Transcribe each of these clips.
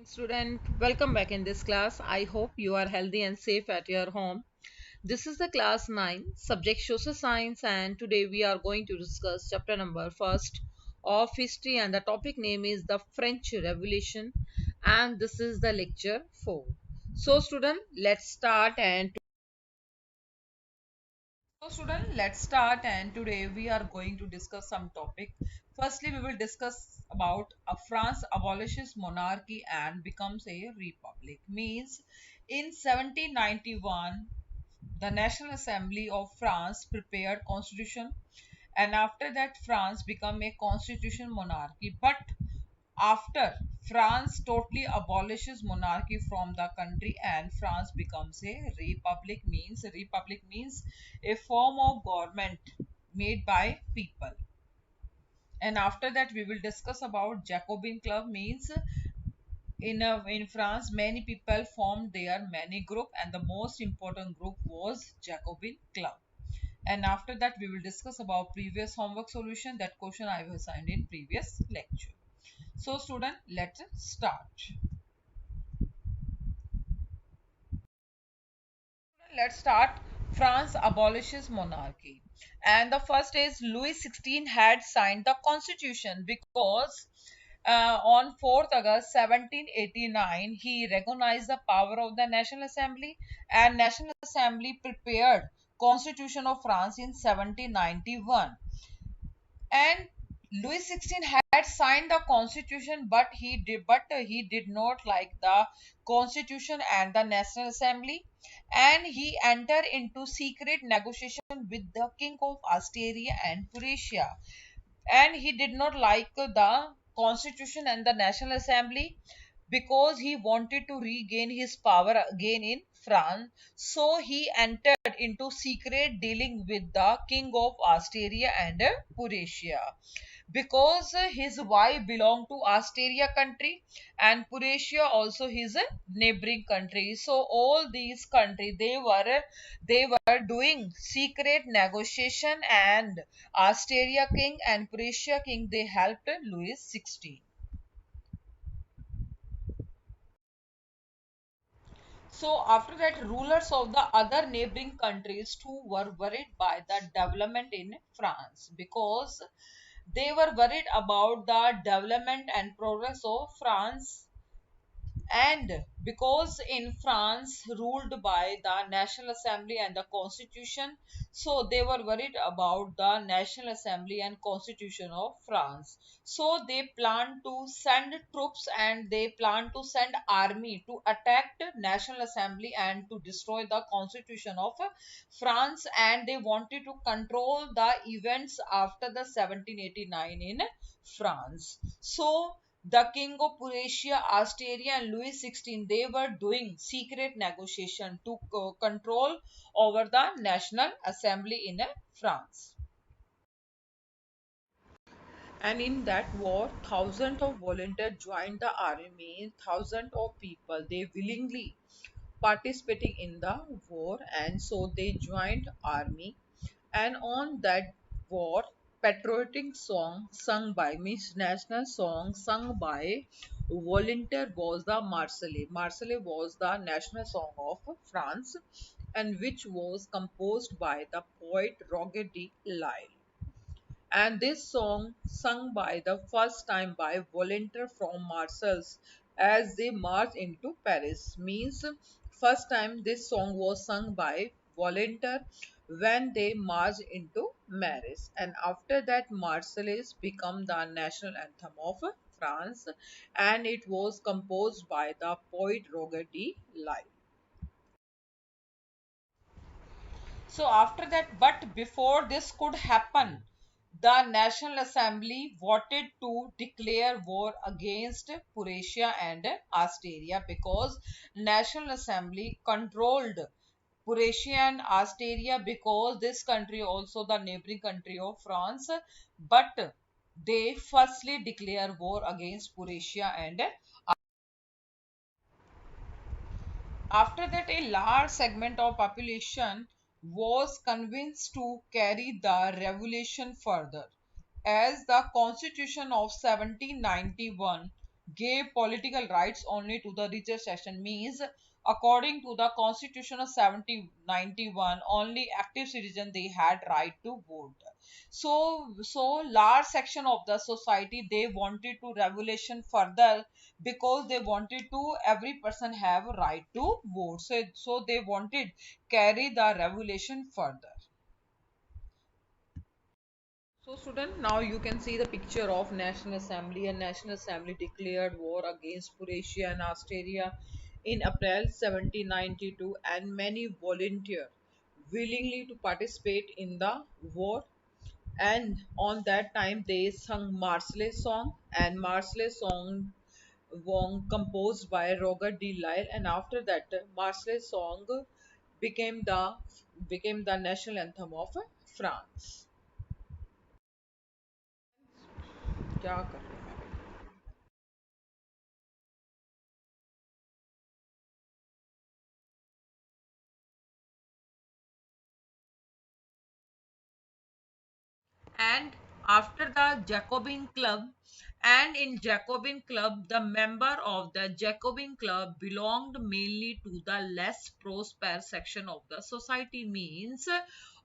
Student, welcome back in this class. I hope you are healthy and safe at your home. This is the class 9 subject social science, and today we are going to discuss chapter number first of history, and the topic name is the French Revolution, and this is the lecture 4. So student, let's start and let's start, and today we are going to discuss some topic. Firstly, we will discuss about France abolishes monarchy and becomes a republic. Means in 1791, the National Assembly of France prepared constitution, and after that France became a constitution monarchy. But after France totally abolishes monarchy from the country and France becomes a republic means a form of government made by people. And after that we will discuss about Jacobin club. Means in France many people formed their many group, and the most important group was Jacobin club. And after that we will discuss about previous homework solution, that question I have assigned in previous lecture. So student, let's start. Let's start. France abolishes monarchy. And the first is Louis XVI had signed the constitution because on 4th August 1789 he recognized the power of the National Assembly, and National Assembly prepared Constitution of France in 1791. And Louis XVI had signed the constitution, but he did not like the constitution and the National Assembly, and he entered into secret negotiation with the King of Austria and Prussia. And he did not like the constitution and the National Assembly because he wanted to regain his power again in France. So he entered into secret dealing with the King of Austria and Prussia, because his wife belonged to Austria country and Prussia also his neighboring country. So all these countries they were doing secret negotiation, and Austria king and Prussia king they helped Louis XVI. So after that, rulers of the other neighboring countries too were worried by the development in France, because they were worried about the development and progress of France. And because in France ruled by the National Assembly and the Constitution, so they were worried about the National Assembly and Constitution of France. So they planned to send troops and they planned to send army to attack the National Assembly and to destroy the Constitution of France, and they wanted to control the events after the 1789 in France. So the King of Prussia, Austria, and Louis XVI they were doing secret negotiation to control over the National Assembly in France. And in that war, thousands of volunteers joined the army. Thousands of people they willingly participating in the war, and so they joined army. And on that war, patriotic song sung by Miss National song sung by volunteer was the Marseillaise. Marseillaise was the national song of France, and which was composed by the poet Roger de Lisle. And this song sung by the first time by volunteer from Marseilles as they marched into Paris. Means first time this song was sung by volunteer when they marched into Paris, and after that Marseillaise become the national anthem of France, and it was composed by the poet Roger de Lisle. So after that, but before this could happen, the National Assembly voted to declare war against Prussia and Austria, because National Assembly controlled Prussia and Austria, because this country also the neighboring country of France, but they firstly declare war against Prussia and after that, a large segment of population was convinced to carry the revolution further, as the Constitution of 1791 gave political rights only to the richer section. Means according to the constitution of 1791, only active citizen they had right to vote. So large section of the society they wanted to regulation further, because they wanted to every person have right to vote. So they wanted carry the regulation further. So student, now you can see the picture of National Assembly. And National Assembly declared war against Prussia and Austria in April 1792, and many volunteered willingly to participate in the war. And on that time they sung Marseillaise song, and Marseillaise song composed by Roger de Lisle. And after that Marseillaise song became the national anthem of France. क्या कर रहे हैं मैं? And after the Jacobin Club, and in Jacobin Club, the member of the Jacobin Club belonged mainly to the less prosperous section of the society. Means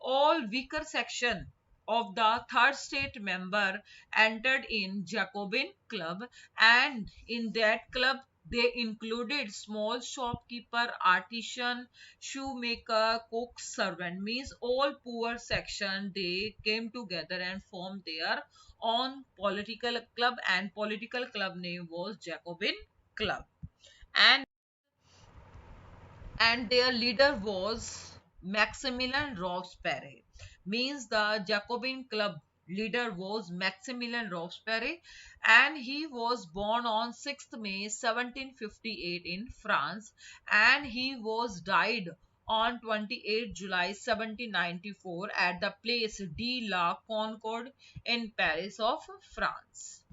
all weaker section of the third state member entered in Jacobin Club, and in that club they included small shopkeeper, artisan, shoemaker, cook, servant. Means all poor section they came together and formed their own political club, and political club name was Jacobin Club. and and their leader was Maximilian Robespierre. Means the Jacobin Club leader was Maximilian Robespierre, and he was born on 6th May 1758 in France, and he was died on 28 July 1794 at the place de la Concorde in Paris of France.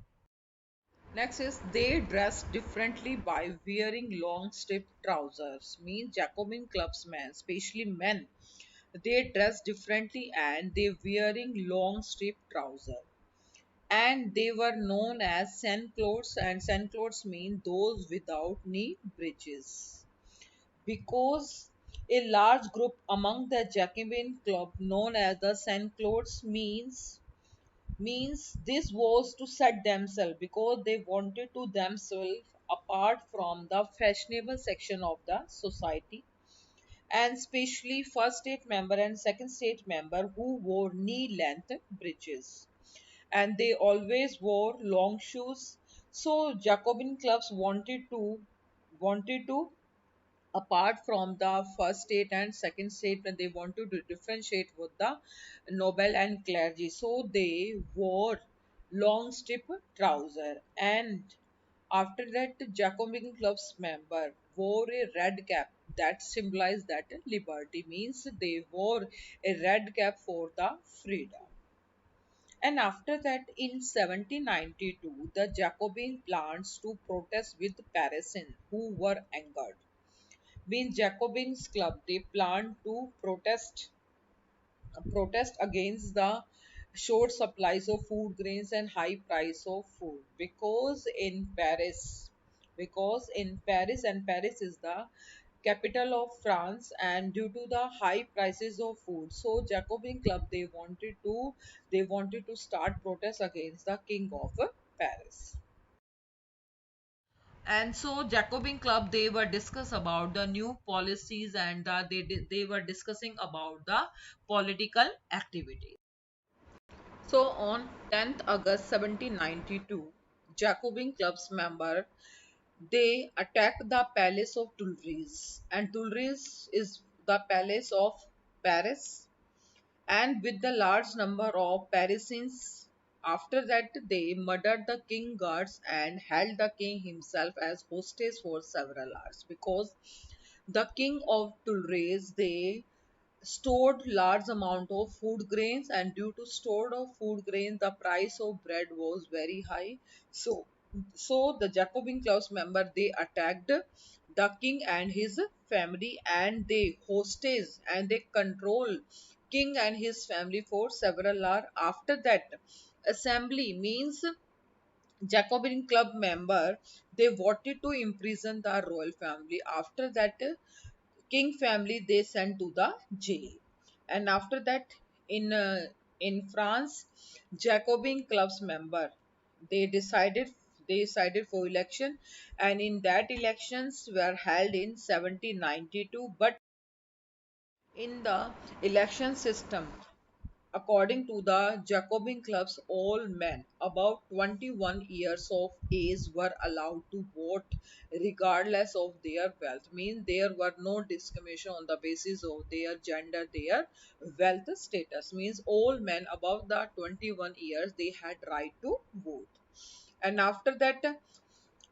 Next is they dress differently by wearing long strip trousers. Means Jacobin clubsmen, especially men, they dress differently and they wearing long strip trouser. And they were known as sans-culottes, and sans-culottes mean those without knee breeches. Because a large group among the Jacobin club known as the sans-culottes means this was to set themselves, because they wanted to themselves apart from the fashionable section of the society, and especially first state member and second state member who wore knee length breeches, and they always wore long shoes. So Jacobin clubs wanted to apart from the first state and second state, when they want to differentiate with the noble and clergy, so they wore long strip trouser. And after that Jacobin club's member wore a red cap that symbolized that liberty. Means they wore a red cap for the freedom. And after that, in 1792, the Jacobin plans to protest with Parisians who were angered. Being Jacobins Club, they planned to protest against the short supplies of food grains and high price of food, because in Paris, and Paris is the capital of France, and due to the high prices of food, so Jacobin club they wanted to start protest against the king of Paris. And so Jacobin Club they were discuss about the new policies, and they were discussing about the political activity. So on 10th August 1792, Jacobin Club's member they attacked the palace of Tuileries, and Tuileries is the palace of Paris, and with the large number of Parisians. After that, they murdered the king guards and held the king himself as hostage for several hours, because the king of Tuileries they stored large amount of food grains, and due to stored of food grains the price of bread was very high. So so the Jacobin class member they attacked the king and his family, and they hostage and they control king and his family for several hours. After that assembly means Jacobin club member, they wanted to imprison the royal family. After that, king family they sent to the jail. And after that, in uh, in France, Jacobin club's member, they decided for election, and in that elections were held in 1792. But in the election system, according to the Jacobin clubs, all men above 21 years of age were allowed to vote regardless of their wealth. Means there were no discrimination on the basis of their gender, their wealth status. Means all men above the 21 years they had right to vote. And after that,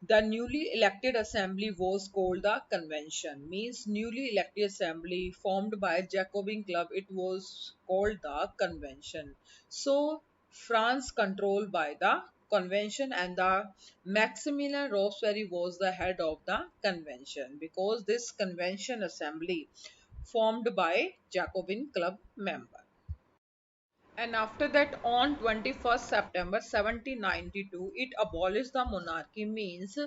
the newly elected assembly was called the convention. Means newly elected assembly formed by Jacobin club, it was called the convention. So France controlled by the convention, and the Maximilian Robespierre was the head of the convention, because this convention assembly formed by Jacobin club member. And after that, on 21st September 1792, it abolished the monarchy. Means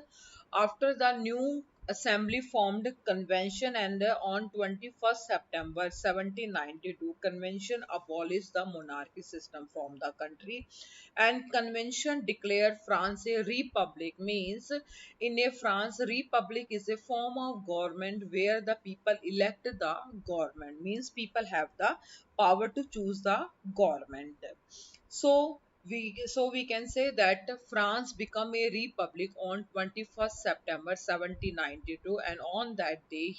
after the new assembly formed convention, and on 21st September 1792, convention abolished the monarchy system from the country, and convention declared France a republic. Means in a France, republic is a form of government where the people elect the government. Means people have the power to choose the government. So we can say that France became a republic on 21st September 1792, and on that day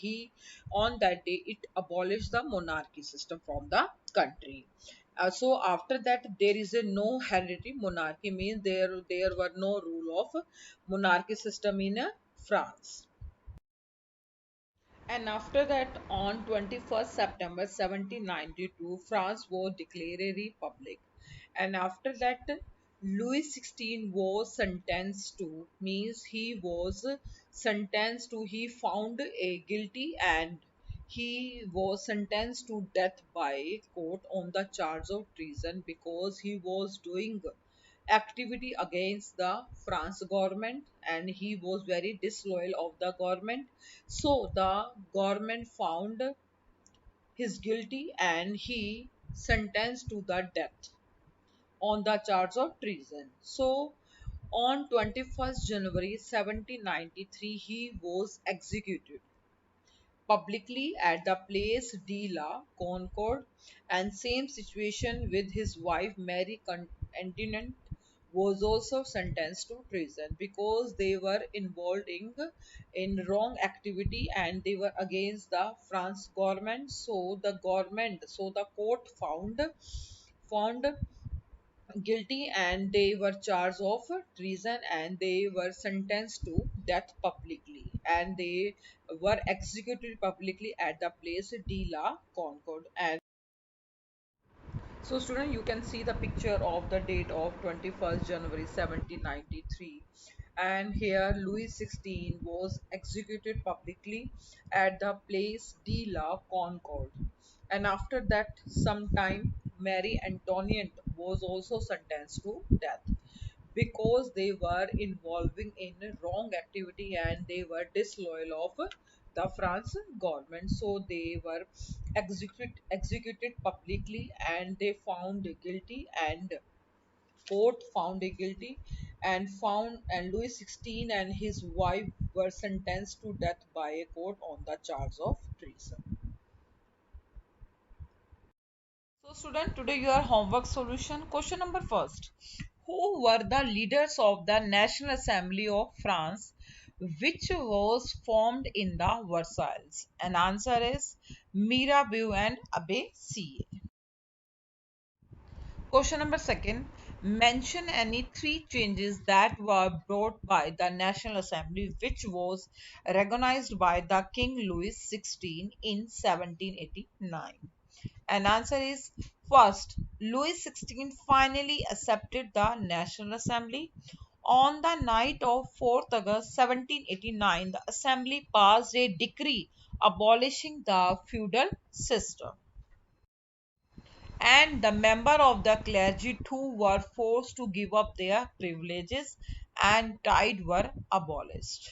it abolished the monarchy system from the country. So after that, there is a no hereditary monarchy. Means there were no rule of monarchy system in France. And after that, on 21st September 1792, France was declared a republic. And after that, Louis XVI was sentenced to, means he found a guilty, and he was sentenced to death by court on the charge of treason, because he was doing activity against the France government, and he was very disloyal of the government. So the government found his guilty, and he sentenced to the death on the charge of treason. So on 21st January 1793, he was executed publicly at the Place de la Concorde, and same situation with his wife Mary Antoinette was also sentenced to treason, because they were involved in wrong activity, and they were against the France government. So the court found guilty, and they were charged of treason, and they were sentenced to death publicly, and they were executed publicly at the Place de la Concorde. And so student, you can see the picture of the date of 21st January 1793, and here Louis XVI was executed publicly at the Place de la Concorde. And after that, sometime Mary Antoinette was also sentenced to death, because they were involving in wrong activity, and they were disloyal of the France government. So they were executed publicly, and they found guilty, and court found guilty, and Louis XVI and his wife were sentenced to death by a court on the charge of treason. So student, today your homework solution. Question number first. Who were the leaders of the National Assembly of France, which was formed in the Versailles? And answer is Mirabeau and Abbé Sieyes. Question number second. Mention any three changes that were brought by the National Assembly, which was recognized by the King Louis XVI in 1789. And answer is first, Louis XVI finally accepted the National Assembly. On the night of 4th August 1789, the Assembly passed a decree abolishing the feudal system, and the member of the clergy too were forced to give up their privileges. and tithe were abolished.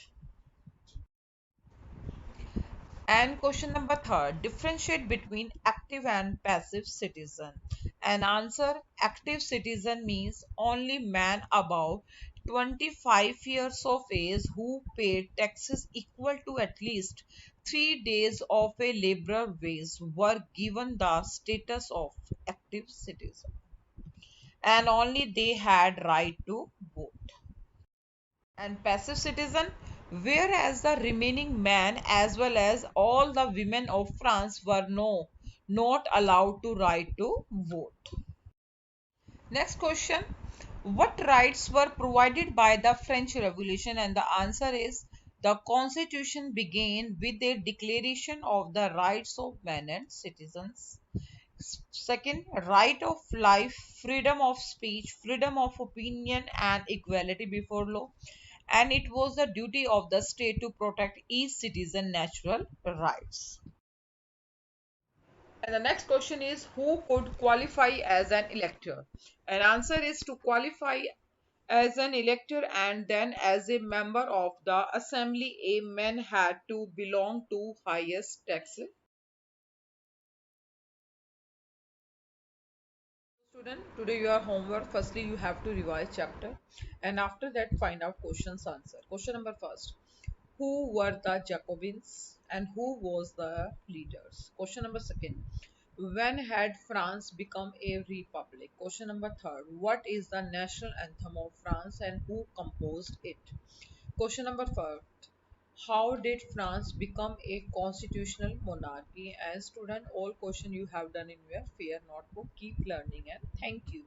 And question number third, differentiate between active and passive citizen. And answer, active citizen means only man above 25 years of age who paid taxes equal to at least 3 days of a liberal wage were given the status of active citizen, and only they had right to vote. And passive citizen, whereas the remaining men as well as all the women of France were not allowed to right to vote. Next question, what rights were provided by the French Revolution? And the answer is the constitution began with a declaration of the rights of men and citizens. Second, right of life, freedom of speech, freedom of opinion, and equality before law. And it was the duty of the state to protect each citizen natural rights. And the next question is, who could qualify as an elector? And answer is, to qualify as an elector and then as a member of the assembly, a man had to belong to highest tax. Student, today your homework, firstly you have to revise chapter and after that find out questions answer. Question number first, who were the Jacobins and who was the leaders? Question number second, when had France become a republic? Question number third, what is the national anthem of France and who composed it? Question number four, how did France become a constitutional monarchy? And student, all question you have done in your fair notebook. Keep learning and thank you.